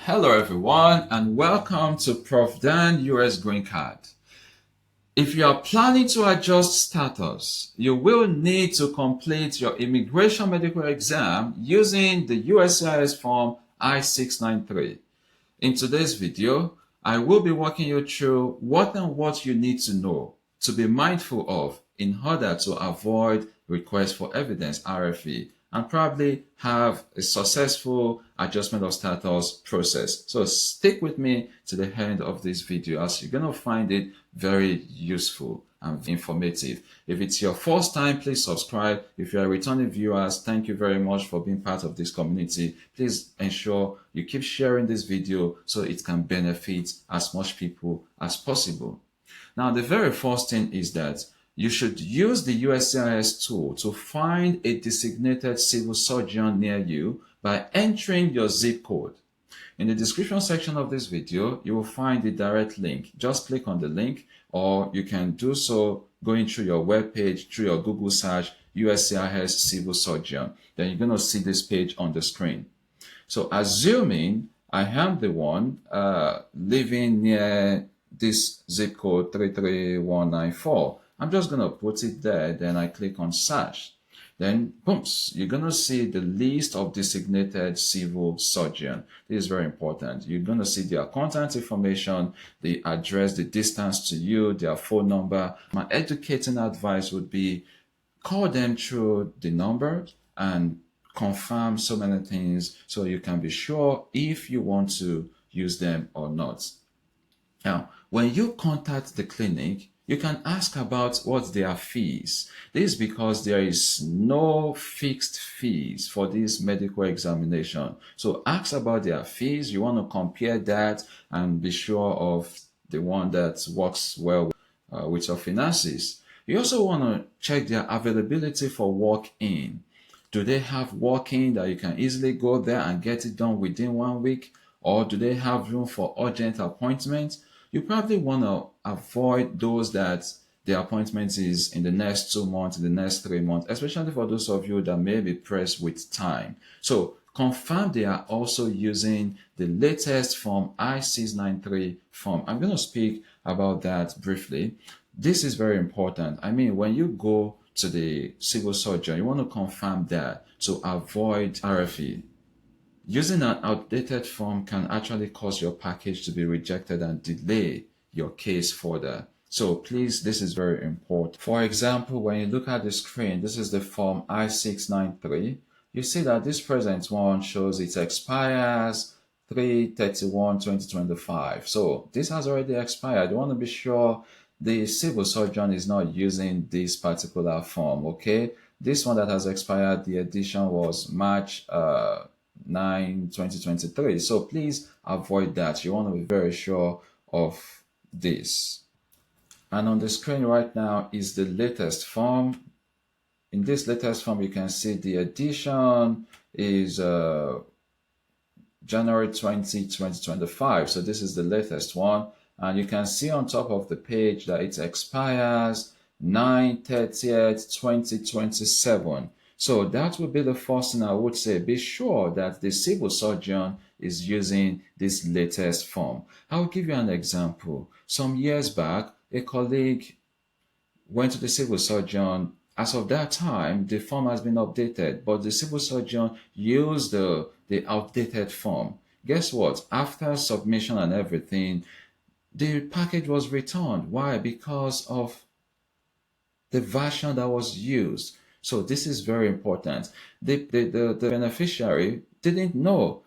Hello everyone and welcome to Prof. Dan US Green Card. If you are planning to adjust status, you will need to complete your immigration medical exam using the USCIS form I-693. In today's video, I will be walking you through what you need to know to be mindful of in order to avoid requests for evidence RFE and probably have a successful adjustment of status process. So stick with me to the end of this video as you're going to find it very useful and informative. If it's your first time, please subscribe. If you're a returning viewer, thank you very much for being part of this community. Please ensure you keep sharing this video so it can benefit as much people as possible. Now, the very first thing is that you should use the USCIS tool to find a designated civil surgeon near you by entering your zip code. In the description section of this video, you will find the direct link. Just click on the link, or you can do so going through your web page, through your Google search, USCIS civil surgeon. Then you're going to see this page on the screen. So assuming I am the one living near this zip code 33194, I'm just going to put it there. Then I click on search. Then, boom, you're going to see the list of designated civil surgeon. This is very important. You're going to see their contact information, the address, the distance to you, their phone number. My educating advice would be call them through the number and confirm so many things so you can be sure if you want to use them or not. Now, when you contact the clinic, you can ask about what their fees. This is because there is no fixed fees for this medical examination. So ask about their fees. You want to compare that and be sure of the one that works well with your finances. You also want to check their availability for walk-in. Do they have walk-in that you can easily go there and get it done within 1 week? Or do they have room for urgent appointments? You probably want to avoid those that the appointment is in the next 2 months, in the next 3 months, especially for those of you that may be pressed with time. So confirm they are also using the latest form I-693 form. I'm going to speak about that briefly. This is very important. I mean, when you go to the civil surgeon, you want to confirm that to avoid RFE. Using an outdated form can actually cause your package to be rejected and delay your case further. So please, this is very important. For example, when you look at the screen, this is the form I-693. You see that this present one shows it expires 3/31/2025. So this has already expired. You want to be sure the civil surgeon is not using this particular form, okay? This one that has expired, the edition was March 9, 2023. So please avoid that. You want to be very sure of this. And on the screen right now is the latest form. In this latest form, you can see the edition is January 20, 2025. So this is the latest one. And you can see on top of the page that it expires 9/30/2027. So that would be the first thing I would say. Be sure that the civil surgeon is using this latest form. I'll give you an example. Some years back, a colleague went to the civil surgeon. As of that time, the form has been updated, but the civil surgeon used the outdated form. Guess what? After submission and everything, the package was returned. Why? Because of the version that was used. So this is very important. The beneficiary didn't know.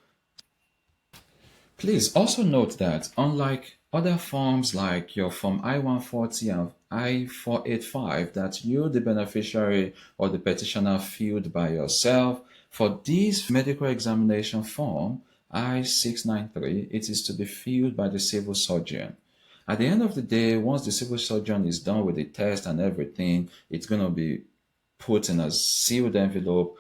Please also note that unlike other forms like your form I-140 and I-485 that you, the beneficiary or the petitioner, filled by yourself, for this medical examination form I-693, it is to be filled by the civil surgeon. At the end of the day, once the civil surgeon is done with the test and everything, it's going to be put in a sealed envelope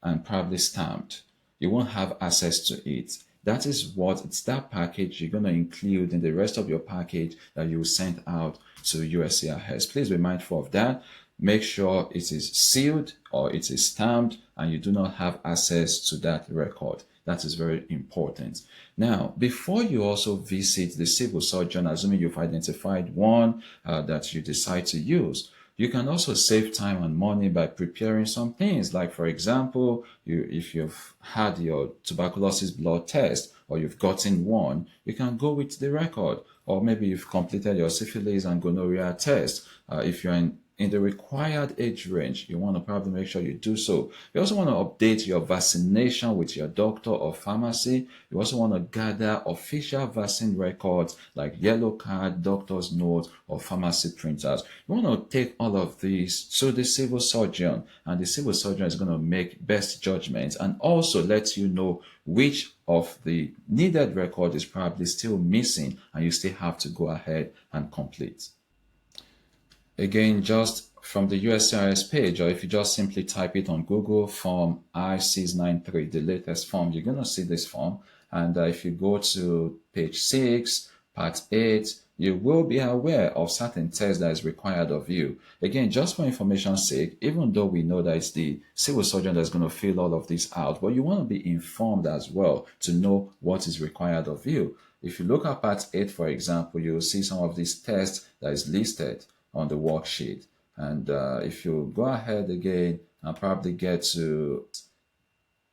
and probably stamped. You won't have access to it. That is what it's that package you're going to include in the rest of your package that you will send out to USCIS. Please be mindful of that. Make sure it is sealed or it is stamped and you do not have access to that record. That is very important. Now, before you also visit the civil surgeon, assuming you've identified one that you decide to use, you can also save time and money by preparing some things. Like, for example, if you've had your tuberculosis blood test or you've gotten one, you can go with the record. Or maybe you've completed your syphilis and gonorrhea test. If you're in the required age range, you want to probably make sure you do so. You also want to update your vaccination with your doctor or pharmacy. You also want to gather official vaccine records like yellow card, doctor's note, or pharmacy printers. You want to take all of these to the civil surgeon, and the civil surgeon is going to make best judgments and also let you know which of the needed record is probably still missing and you still have to go ahead and complete. Again, just from the USCIS page, or if you just simply type it on Google, form I-693, the latest form, you're going to see this form. And if you go to page 6, part 8, you will be aware of certain tests that is required of you. Again, just for information's sake, even though we know that it's the civil surgeon that's going to fill all of this out, but you want to be informed as well to know what is required of you. If you look at part 8, for example, you will see some of these tests that is listed on the worksheet. And if you go ahead again and probably get to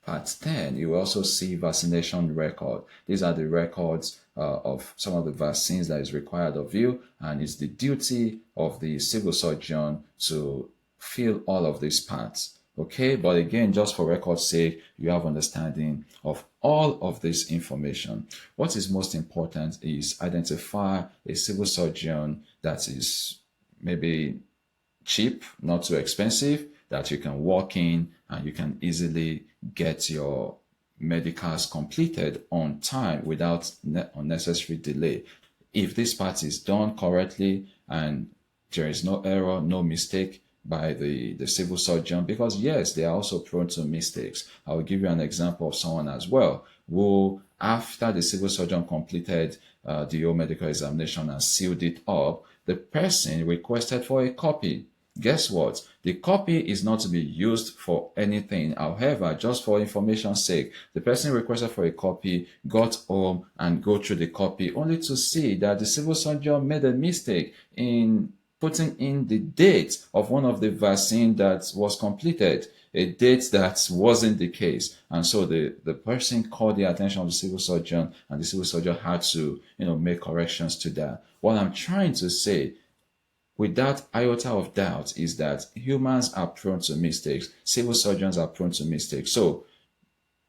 part 10, you will also see vaccination record. These are the records of some of the vaccines that is required of you, and it's the duty of the civil surgeon to fill all of these parts. Okay, but again, just for record's sake, you have understanding of all of this information. What is most important is identify a civil surgeon that is maybe cheap, not too expensive, that you can walk in and you can easily get your medicals completed on time without unnecessary delay. If this part is done correctly and there is no error, no mistake by the civil surgeon, because yes, they are also prone to mistakes. I will give you an example of someone as well who, after the civil surgeon completed the whole medical examination and sealed it up, the person requested for a copy. Guess what? The copy is not to be used for anything. However, just for information's sake, the person requested for a copy, got home and go through the copy only to see that the civil surgeon made a mistake in putting in the date of one of the vaccine that was completed, a date that wasn't the case. And so the person called the attention of the civil surgeon, and the civil surgeon had to, make corrections to that. What I'm trying to say, without iota of doubt, is that humans are prone to mistakes. Civil surgeons are prone to mistakes. So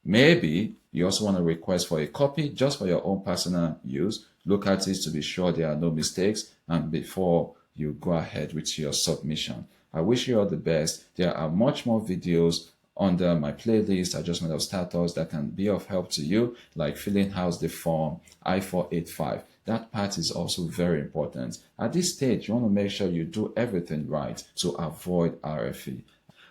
maybe you also want to request for a copy just for your own personal use. Look at it to be sure there are no mistakes, and before you go ahead with your submission. I wish you all the best. There are much more videos under my playlist, Adjustment of Status, that can be of help to you, like filling out the form I-485. That part is also very important. At this stage, you want to make sure you do everything right to avoid RFE.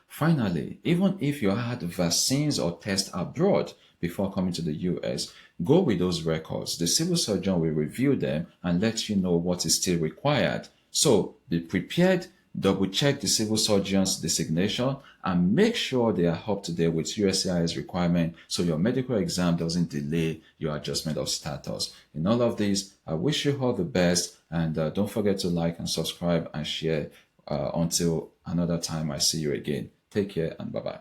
Finally, even if you had vaccines or tests abroad before coming to the US, go with those records. The civil surgeon will review them and let you know what is still required. So be prepared, double check the civil surgeon's designation, and make sure they are up to date with USCIS requirement so your medical exam doesn't delay your adjustment of status. In all of this, I wish you all the best, and don't forget to like and subscribe and share until another time I see you again. Take care and bye-bye.